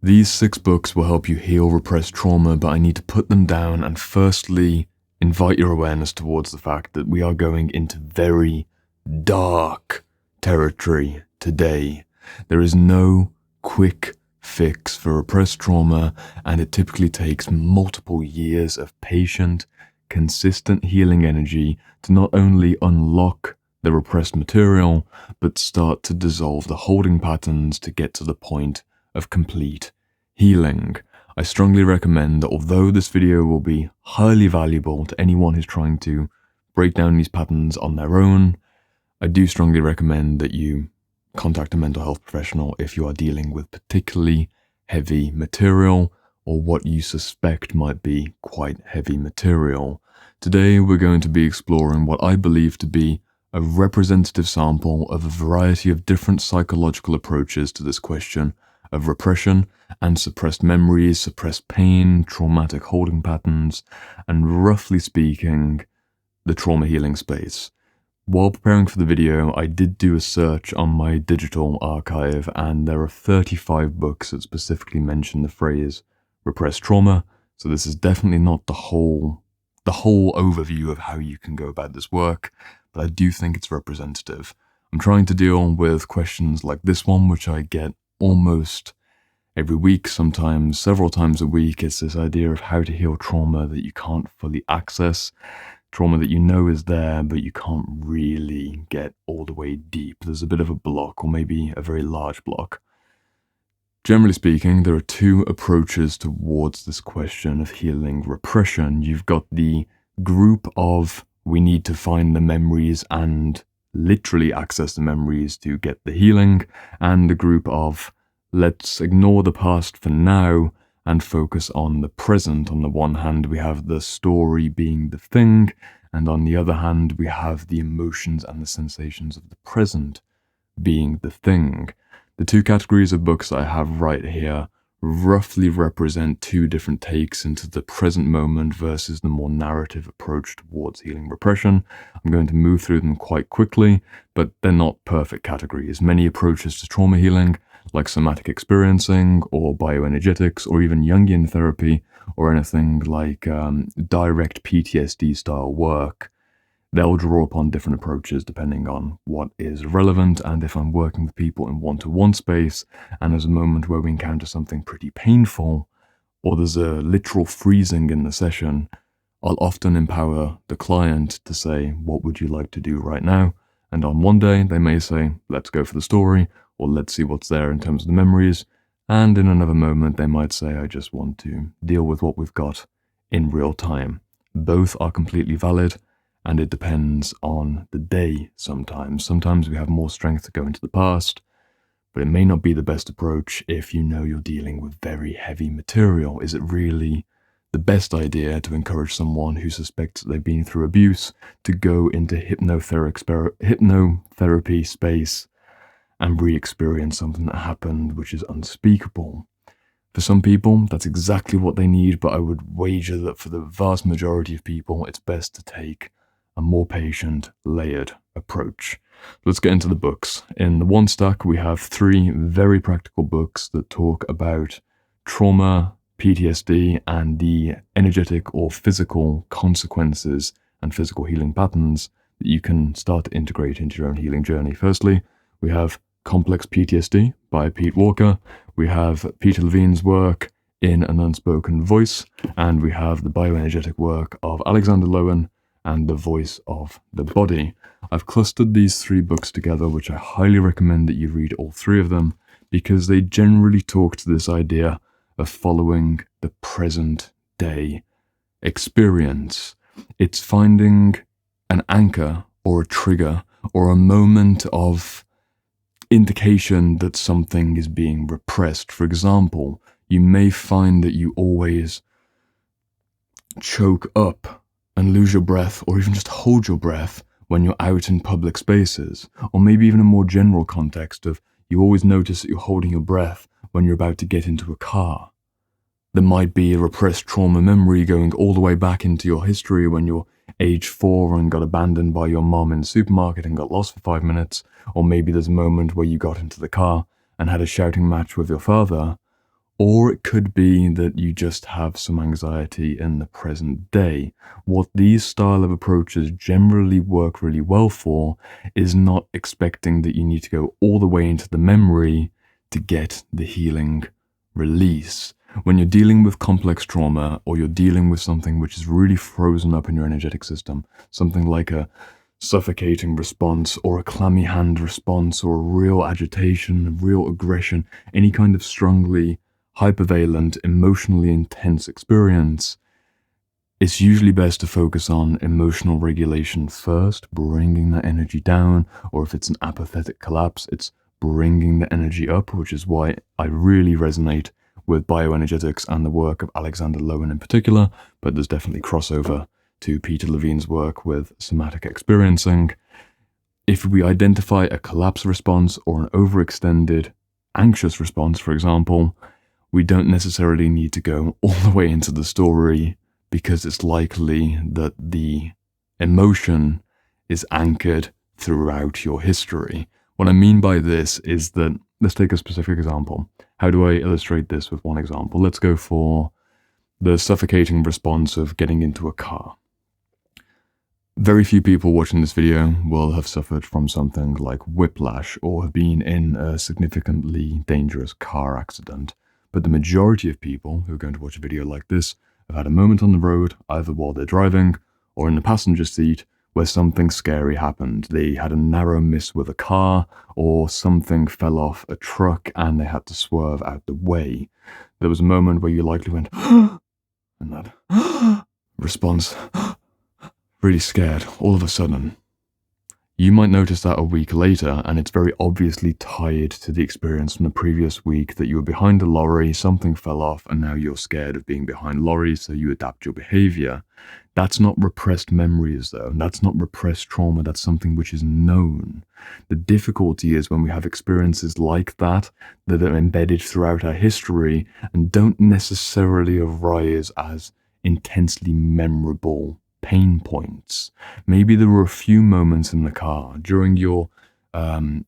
These 6 books will help you heal repressed trauma, but I need to put them down and firstly invite your awareness towards the fact that we are going into very dark territory today. There is no quick fix for repressed trauma, and it typically takes multiple years of patient, consistent healing energy to not only unlock the repressed material, but start to dissolve the holding patterns to get to the point of complete healing. I strongly recommend that although this video will be highly valuable to anyone who's trying to break down these patterns on their own, I do strongly recommend that you contact a mental health professional if you are dealing with particularly heavy material or what you suspect might be quite heavy material. Today we're going to be exploring what I believe to be a representative sample of a variety of different psychological approaches to this question of repression and suppressed memories, suppressed pain, traumatic holding patterns, and roughly speaking, the trauma healing space. While preparing for the video, I did do a search on my digital archive, and there are 35 books that specifically mention the phrase repressed trauma, so this is definitely not the whole overview of how you can go about this work, but I do think it's representative. I'm trying to deal with questions like this one, which I get almost every week, sometimes several times a week. It's this idea of how to heal trauma that you can't fully access, trauma that you know is there, but you can't really get all the way deep. There's a bit of a block, or maybe a very large block. Generally speaking, there are 2 approaches towards this question of healing repression. You've got the group of we need to find the memories and literally access the memories to get the healing, and the group of let's ignore the past for now and focus on the present. On the one hand, we have the story being the thing, and on the other hand, we have the emotions and the sensations of the present being the thing. The 2 categories of books I have right here roughly represent 2 different takes into the present moment versus the more narrative approach towards healing repression. I'm going to move through them quite quickly, but they're not perfect categories. Many approaches to trauma healing, like somatic experiencing or bioenergetics or even jungian therapy or anything like direct PTSD style work, they'll draw upon different approaches depending on what is relevant. And if I'm working with people in one-to-one space and there's a moment where we encounter something pretty painful or there's a literal freezing in the session, I'll often empower the client to say, what would you like to do right now? And on one day they may say, let's go for the story, or let's see what's there in terms of the memories. And in another moment they might say, I just want to deal with what we've got in real time. Both are completely valid. And it depends on the day sometimes. Sometimes we have more strength to go into the past, but it may not be the best approach if you know you're dealing with very heavy material. Is it really the best idea to encourage someone who suspects that they've been through abuse to go into hypnotherapy space and re-experience something that happened which is unspeakable? For some people, that's exactly what they need, but I would wager that for the vast majority of people, it's best to take a more patient, layered approach. Let's get into the books. In the one stack, we have 3 very practical books that talk about trauma, PTSD, and the energetic or physical consequences and physical healing patterns that you can start to integrate into your own healing journey. Firstly, we have Complex PTSD by Pete Walker. We have Peter Levine's work In an Unspoken Voice, and we have the bioenergetic work of Alexander Lowen and The Voice of the Body. I've clustered these 3 books together, which I highly recommend that you read all 3 of them, because they generally talk to this idea of following the present day experience. It's finding an anchor or a trigger or a moment of indication that something is being repressed. For example, you may find that you always choke up and lose your breath, or even just hold your breath when you're out in public spaces. Or maybe even a more general context of you always notice that you're holding your breath when you're about to get into a car. There might be a repressed trauma memory going all the way back into your history when you're age 4 and got abandoned by your mom in the supermarket and got lost for 5 minutes. Or maybe there's a moment where you got into the car and had a shouting match with your father. Or it could be that you just have some anxiety in the present day. What these style of approaches generally work really well for is not expecting that you need to go all the way into the memory to get the healing release. When you're dealing with complex trauma, or you're dealing with something which is really frozen up in your energetic system, something like a suffocating response, or a clammy hand response, or a real agitation, a real aggression, any kind of strongly hypervalent, emotionally intense experience, it's usually best to focus on emotional regulation first, bringing that energy down, or if it's an apathetic collapse, it's bringing the energy up, which is why I really resonate with bioenergetics and the work of Alexander Lowen in particular, but there's definitely crossover to Peter Levine's work with somatic experiencing. If we identify a collapse response or an overextended anxious response, for example, we don't necessarily need to go all the way into the story, because it's likely that the emotion is anchored throughout your history. What I mean by this is that, let's take a specific example. How do I illustrate this with one example? Let's go for the suffocating response of getting into a car. Very few people watching this video will have suffered from something like whiplash or have been in a significantly dangerous car accident. But the majority of people who are going to watch a video like this have had a moment on the road, either while they're driving or in the passenger seat, where something scary happened. They had a narrow miss with a car, or something fell off a truck and they had to swerve out the way. There was a moment where you likely went, and that response, really scared all of a sudden. You might notice that a week later, and it's very obviously tied to the experience from the previous week that you were behind a lorry, something fell off, and now you're scared of being behind lorries, so you adapt your behavior. That's not repressed memories, though. That's not repressed trauma. That's something which is known. The difficulty is when we have experiences like that that are embedded throughout our history and don't necessarily arise as intensely memorable pain points. Maybe there were a few moments in the car during your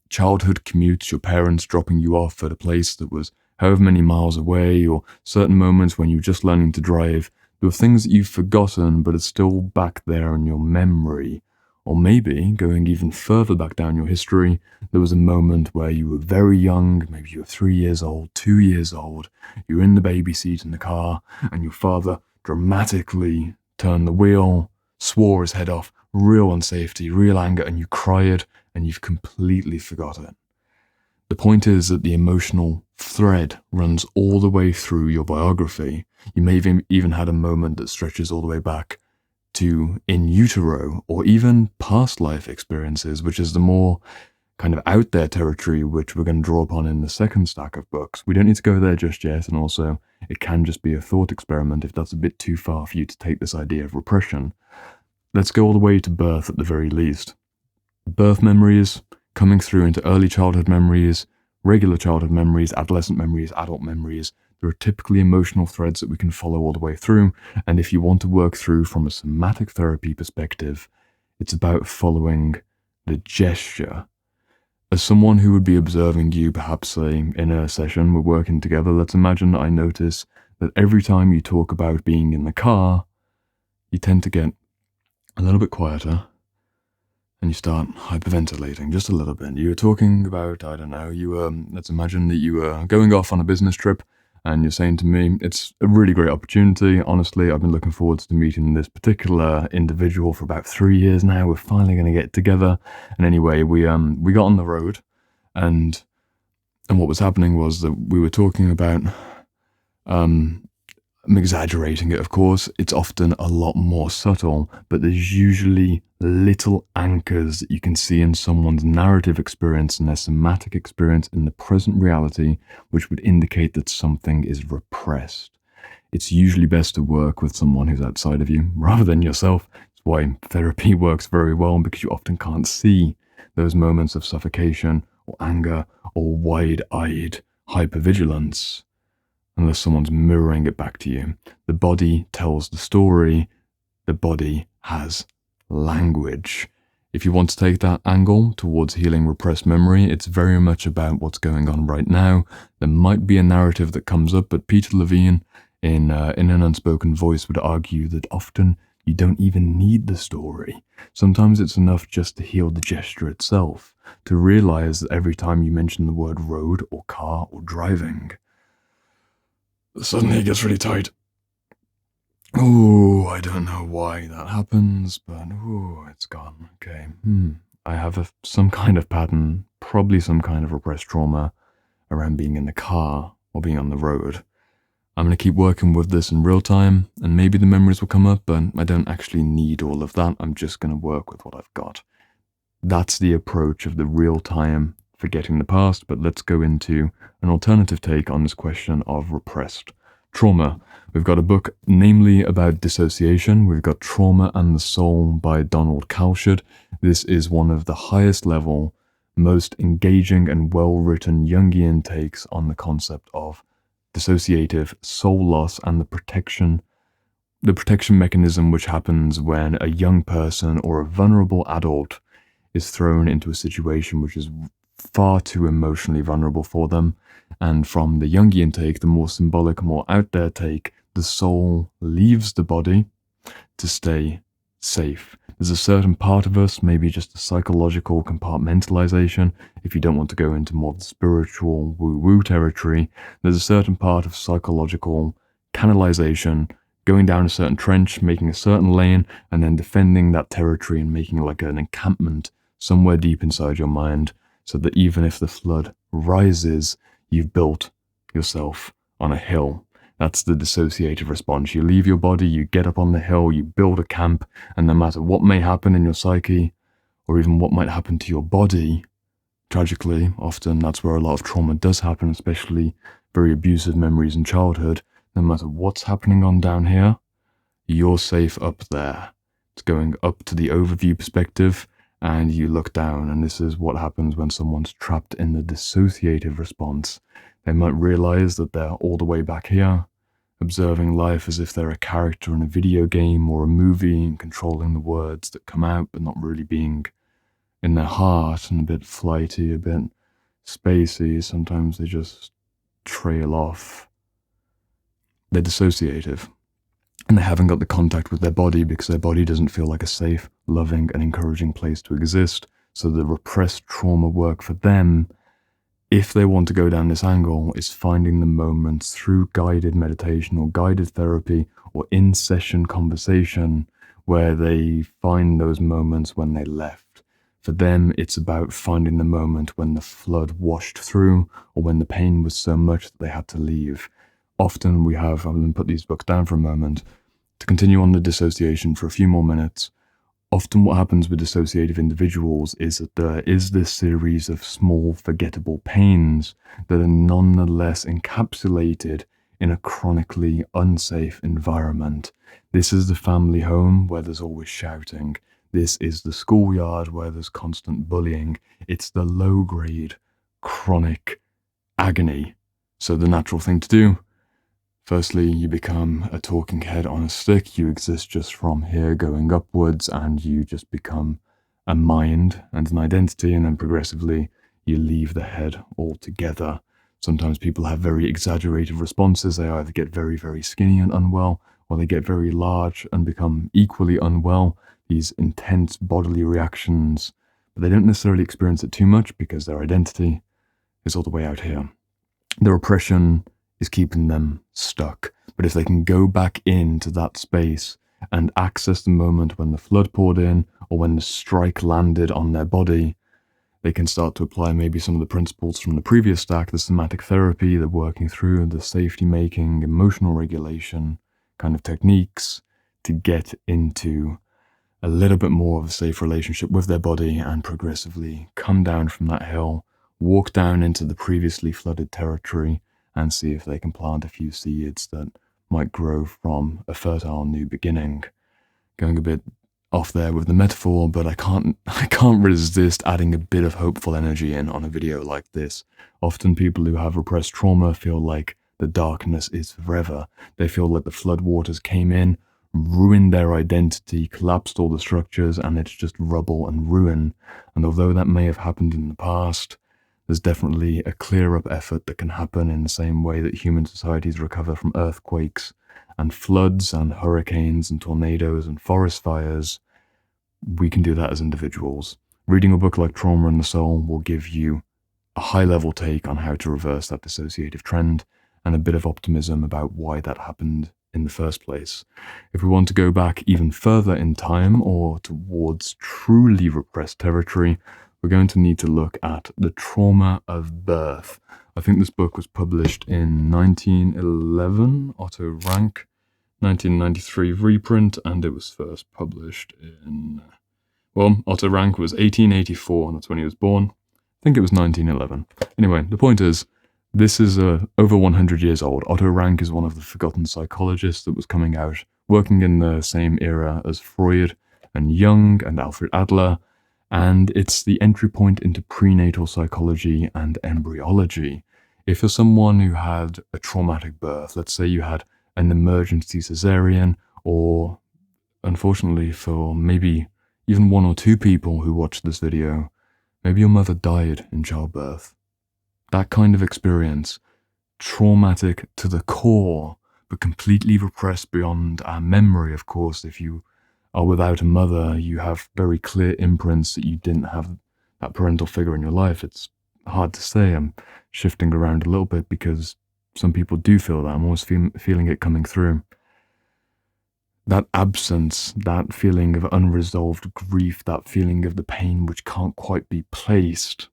childhood commutes, your parents dropping you off at a place that was however many miles away, or certain moments when you were just learning to drive. There were things that you've forgotten, but it's still back there in your memory. Or maybe, going even further back down your history, there was a moment where you were very young, maybe you were 3 years old, 2 years old, you were in the baby seat in the car, and your father dramatically turned the wheel, swore his head off, real unsafety, real anger, and you cried, and you've completely forgotten it. The point is that the emotional thread runs all the way through your biography. You may have even had a moment that stretches all the way back to in utero, or even past life experiences, which is the more kind of out there territory, which we're going to draw upon in the second stack of books. We don't need to go there just yet, and also it can just be a thought experiment if that's a bit too far for you to take this idea of repression. Let's go all the way to birth at the very least. Birth memories, coming through into early childhood memories, regular childhood memories, adolescent memories, adult memories. There are typically emotional threads that we can follow all the way through, and if you want to work through from a somatic therapy perspective, it's about following the gesture. As someone who would be observing you, perhaps say in a session, we're working together, let's imagine that I notice that every time you talk about being in the car, you tend to get a little bit quieter, and you start hyperventilating just a little bit. You were talking about, I don't know, let's imagine that you were going off on a business trip, and you're saying to me, it's a really great opportunity. Honestly, I've been looking forward to meeting this particular individual for about 3 years now. We're finally going to get together. And anyway, we got on the road, and what was happening was that we were talking about, I'm exaggerating it, of course. It's often a lot more subtle, but there's usually little anchors that you can see in someone's narrative experience and their somatic experience in the present reality, which would indicate that something is repressed. It's usually best to work with someone who's outside of you rather than yourself. It's why therapy works very well, because you often can't see those moments of suffocation or anger or wide-eyed hypervigilance unless someone's mirroring it back to you. The body tells the story. The body has language. If you want to take that angle towards healing repressed memory, it's very much about what's going on right now. There might be a narrative that comes up, but Peter Levine, in an unspoken voice, would argue that often you don't even need the story. Sometimes it's enough just to heal the gesture itself, to realize that every time you mention the word road or car or driving, suddenly it gets really tight. Oh, I don't know why that happens, but it's gone. Okay. I have some kind of pattern, probably some kind of repressed trauma around being in the car or being on the road. I'm going to keep working with this in real time, and maybe the memories will come up, but I don't actually need all of that. I'm just going to work with what I've got. That's the approach of the real time forgetting the past, but let's go into an alternative take on this question of repressed trauma. We've got a book, namely about dissociation. We've got Trauma and the Soul by Donald Kalsched. This is one of the highest level, most engaging and well-written Jungian takes on the concept of dissociative soul loss and the protection mechanism which happens when a young person or a vulnerable adult is thrown into a situation which is far too emotionally vulnerable for them. And from the Jungian take, the more symbolic, more out there take, the soul leaves the body to stay safe. There's a certain part of us, maybe just a psychological compartmentalization, if you don't want to go into more of the spiritual woo-woo territory, there's a certain part of psychological canalization, going down a certain trench, making a certain lane, and then defending that territory and making like an encampment somewhere deep inside your mind, so that even if the flood rises, you've built yourself on a hill. That's the dissociative response. You leave your body, you get up on the hill, you build a camp, and no matter what may happen in your psyche, or even what might happen to your body, tragically, often that's where a lot of trauma does happen, especially very abusive memories in childhood, no matter what's happening on down here, you're safe up there. It's going up to the overview perspective, and you look down, and this is what happens when someone's trapped in the dissociative response. They might realize that they're all the way back here, observing life as if they're a character in a video game or a movie and controlling the words that come out, but not really being in their heart, and a bit flighty, a bit spacey. Sometimes they just trail off. They're dissociative, and they haven't got the contact with their body because their body doesn't feel like a safe, loving, and encouraging place to exist. So the repressed trauma work for them, if they want to go down this angle, is finding the moments through guided meditation or guided therapy or in-session conversation where they find those moments when they left. For them, it's about finding the moment when the flood washed through or when the pain was so much that they had to leave. Often I'm going to put these books down for a moment, to continue on the dissociation for a few more minutes. Often what happens with dissociative individuals is that there is this series of small forgettable pains that are nonetheless encapsulated in a chronically unsafe environment. This is the family home where there's always shouting. This is the schoolyard where there's constant bullying. It's the low-grade, chronic agony. So the natural thing to do, firstly, you become a talking head on a stick. You exist just from here going upwards, and you just become a mind and an identity, and then progressively you leave the head altogether. Sometimes people have very exaggerated responses. They either get very, very skinny and unwell, or they get very large and become equally unwell. These intense bodily reactions, but they don't necessarily experience it too much because their identity is all the way out here. The repression is keeping them stuck. But if they can go back into that space and access the moment when the flood poured in or when the strike landed on their body, they can start to apply maybe some of the principles from the previous stack, the somatic therapy, the working through the safety making, emotional regulation kind of techniques to get into a little bit more of a safe relationship with their body and progressively come down from that hill, walk down into the previously flooded territory, and see if they can plant a few seeds that might grow from a fertile new beginning. Going a bit off there with the metaphor, but I can't resist adding a bit of hopeful energy in on a video like this. Often people who have repressed trauma feel like the darkness is forever. They feel like the floodwaters came in, ruined their identity, collapsed all the structures, and it's just rubble and ruin. And although that may have happened in the past, there's definitely a clear-up effort that can happen in the same way that human societies recover from earthquakes and floods and hurricanes and tornadoes and forest fires. We can do that as individuals. Reading a book like Trauma and the Soul will give you a high-level take on how to reverse that dissociative trend and a bit of optimism about why that happened in the first place. If we want to go back even further in time or towards truly repressed territory, we're going to need to look at the trauma of birth. I think this book was published in 1911, Otto Rank, 1993 reprint, and it was first published in... Well, Otto Rank was 1884, and that's when he was born. I think it was 1911. Anyway, the point is, this is over 100 years old. Otto Rank is one of the forgotten psychologists that was coming out, working in the same era as Freud and Jung and Alfred Adler, and it's the entry point into prenatal psychology and embryology. If you're someone who had a traumatic birth, let's say you had an emergency cesarean, or unfortunately for maybe even one or two people who watched this video, maybe your mother died in childbirth. That kind of experience, traumatic to the core, but completely repressed beyond our memory, of course. If you are without a mother, you have very clear imprints that you didn't have that parental figure in your life. It's hard to say. I'm shifting around a little bit because some people do feel that. I'm always feeling it coming through. That absence, that feeling of unresolved grief, that feeling of the pain which can't quite be placed,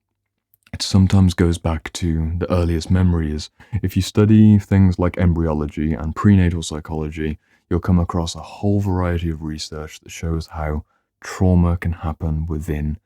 it sometimes goes back to the earliest memories. If you study things like embryology and prenatal psychology, you'll come across a whole variety of research that shows how trauma can happen within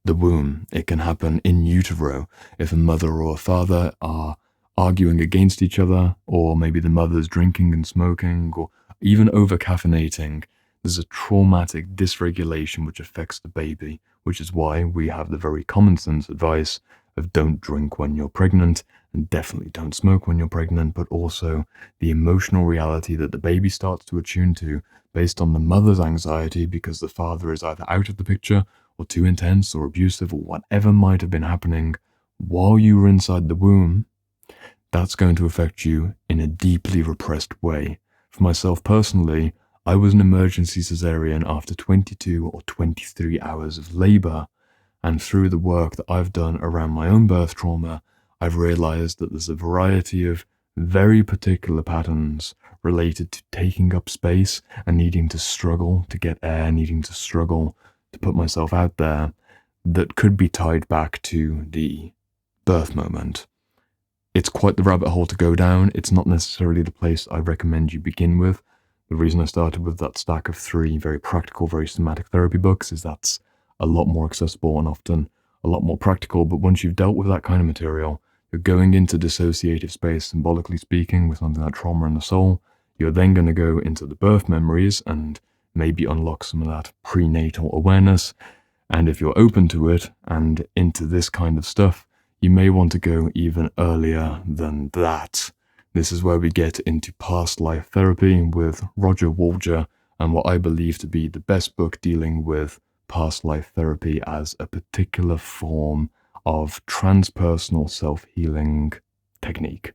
the womb. It can happen in utero. If a mother or a father are arguing against each other, or maybe the mother's drinking and smoking, or even over-caffeinating, there's a traumatic dysregulation which affects the baby, which is why we have the very common sense advice of don't drink when you're pregnant, and definitely don't smoke when you're pregnant, but also the emotional reality that the baby starts to attune to based on the mother's anxiety because the father is either out of the picture or too intense or abusive or whatever might have been happening while you were inside the womb. That's going to affect you in a deeply repressed way. For myself personally, I was an emergency cesarean after 22 or 23 hours of labor, and through the work that I've done around my own birth trauma, I've realized that there's a variety of very particular patterns related to taking up space and needing to struggle to get air, needing to struggle to put myself out there, that could be tied back to the birth moment. It's quite the rabbit hole to go down. It's not necessarily the place I recommend you begin with. The reason I started with that stack of 3 very practical, very somatic therapy books is that's a lot more accessible and often a lot more practical. But once you've dealt with that kind of material, you're going into dissociative space, symbolically speaking, with something like Trauma and the Soul. You're then going to go into the birth memories and maybe unlock some of that prenatal awareness. And if you're open to it and into this kind of stuff, you may want to go even earlier than that. This is where we get into past life therapy with Roger Walger and what I believe to be the best book dealing with past life therapy as a particular form of transpersonal self-healing technique.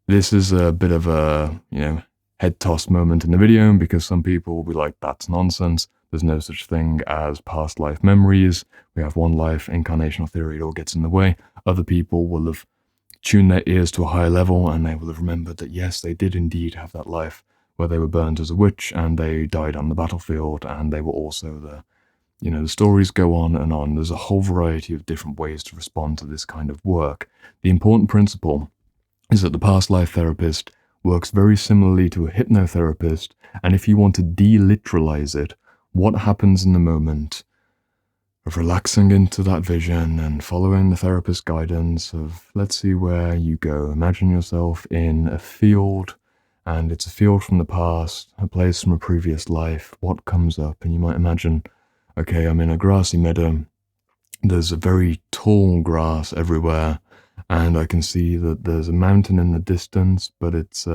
This is a bit of a, head toss moment in the video because some people will be like, that's nonsense. There's no such thing as past life memories. We have one life, incarnational theory, it all gets in the way. Other people will have tuned their ears to a higher level and they will have remembered that yes, they did indeed have that life where they were burned as a witch and they died on the battlefield and they were also the stories go on and on. There's a whole variety of different ways to respond to this kind of work. The important principle is that the past life therapist works very similarly to a hypnotherapist, and if you want to deliteralize it, what happens in the moment of relaxing into that vision and following the therapist's guidance of, let's see where you go. Imagine yourself in a field, and it's a field from the past, a place from a previous life. What comes up? And you might imagine, okay, I'm in a grassy meadow. There's a very tall grass everywhere, and I can see that there's a mountain in the distance, but it's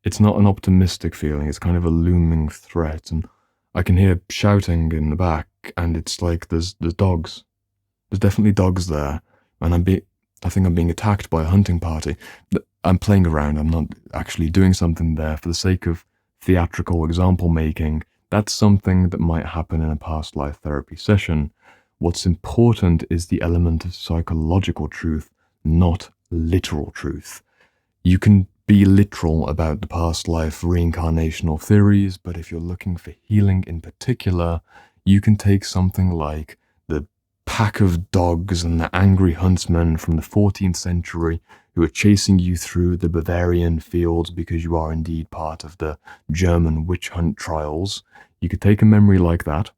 it's not an optimistic feeling, it's kind of a looming threat, and I can hear shouting in the back, and it's like there's dogs. There's definitely dogs there, and I think I'm being attacked by a hunting party. I'm playing around, I'm not actually doing something there for the sake of theatrical example making. That's something that might happen in a past life therapy session. What's important is the element of psychological truth, not literal truth. You can be literal about the past life reincarnational theories, but if you're looking for healing in particular, you can take something like the pack of dogs and the angry huntsmen from the 14th century who are chasing you through the Bavarian fields because you are indeed part of the German witch hunt trials. You could take a memory like that,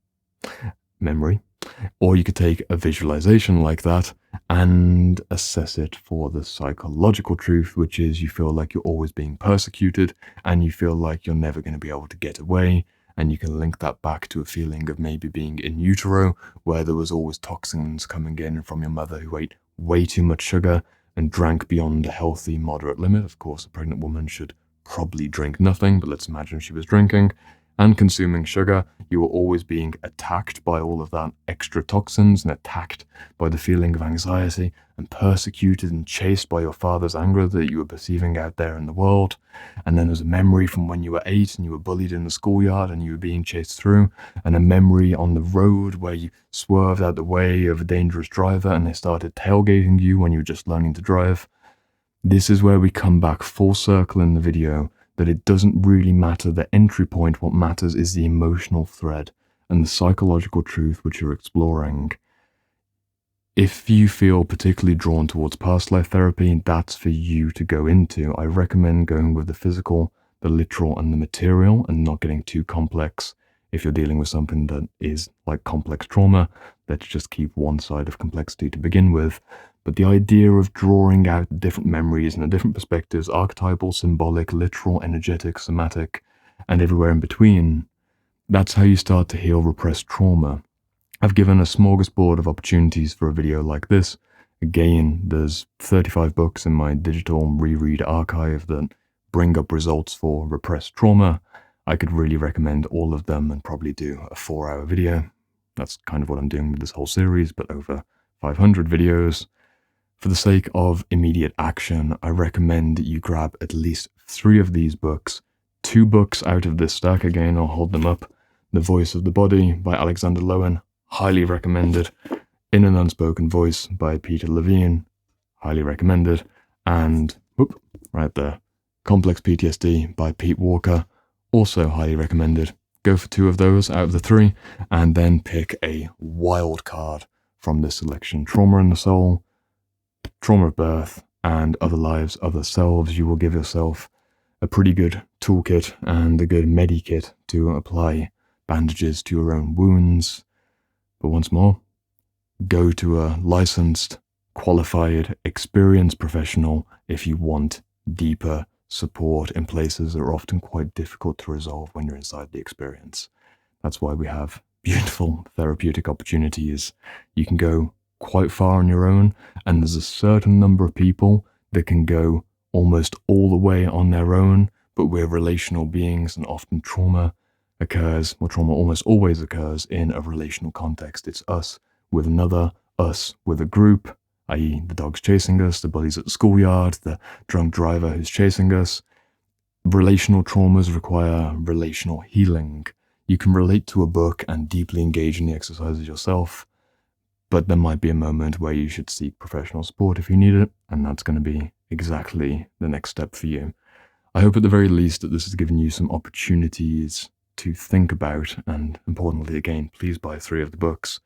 or you could take a visualization like that and assess it for the psychological truth, which is you feel like you're always being persecuted and you feel like you're never going to be able to get away. And you can link that back to a feeling of maybe being in utero, where there was always toxins coming in from your mother who ate way too much sugar and drank beyond a healthy, moderate limit. Of course, a pregnant woman should probably drink nothing, but let's imagine she was drinking and consuming sugar. You were always being attacked by all of that extra toxins and attacked by the feeling of anxiety and persecuted and chased by your father's anger that you were perceiving out there in the world. And then there's a memory from when you were 8 and you were bullied in the schoolyard and you were being chased through, and a memory on the road where you swerved out the way of a dangerous driver and they started tailgating you when you were just learning to drive. This is where we come back full circle in the video, that it doesn't really matter the entry point. What matters is the emotional thread and the psychological truth which you're exploring. If you feel particularly drawn towards past life therapy, that's for you to go into. I recommend going with the physical, the literal, and the material, and not getting too complex. If you're dealing with something that is like complex trauma, let's just keep one side of complexity to begin with. But the idea of drawing out different memories and the different perspectives, archetypal, symbolic, literal, energetic, somatic, and everywhere in between, that's how you start to heal repressed trauma. I've given a smorgasbord of opportunities for a video like this. Again, there's 35 books in my digital reread archive that bring up results for repressed trauma. I could really recommend all of them and probably do a 4-hour video. That's kind of what I'm doing with this whole series, but over 500 videos. For the sake of immediate action, I recommend you grab at least 3 of these books. 2 books out of this stack, again, I'll hold them up. The Voice of the Body by Alexander Lowen, highly recommended. In an Unspoken Voice by Peter Levine, highly recommended. And, right there, Complex PTSD by Pete Walker, also highly recommended. Go for 2 of those out of the 3, and then pick a wild card from this selection. Trauma in the Soul, Trauma of Birth, and Other Lives, Other Selves. You will give yourself a pretty good toolkit and a good medikit to apply bandages to your own wounds. But once more, go to a licensed, qualified, experienced professional if you want deeper support in places that are often quite difficult to resolve when you're inside the experience. That's why we have beautiful therapeutic opportunities. You can go quite far on your own, and there's a certain number of people that can go almost all the way on their own, but we're relational beings, and often trauma almost always occurs in a relational context. It's us with another, us with a group, i.e. the dog's chasing us, the bullies at the schoolyard, the drunk driver who's chasing us. Relational traumas require relational healing. You can relate to a book and deeply engage in the exercises yourself, but there might be a moment where you should seek professional support if you need it, and that's going to be exactly the next step for you. I hope at the very least that this has given you some opportunities to think about, and importantly again, please buy 3 of the books.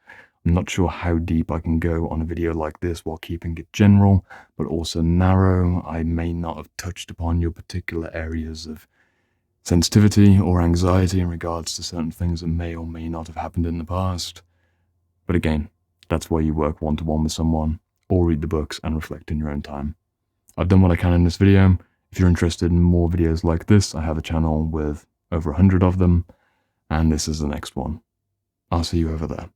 I'm not sure how deep I can go on a video like this while keeping it general, but also narrow. I may not have touched upon your particular areas of sensitivity or anxiety in regards to certain things that may or may not have happened in the past. But again, that's why you work one-to-one with someone, or read the books and reflect in your own time. I've done what I can in this video. If you're interested in more videos like this, I have a channel with over 100 of them, and this is the next one. I'll see you over there.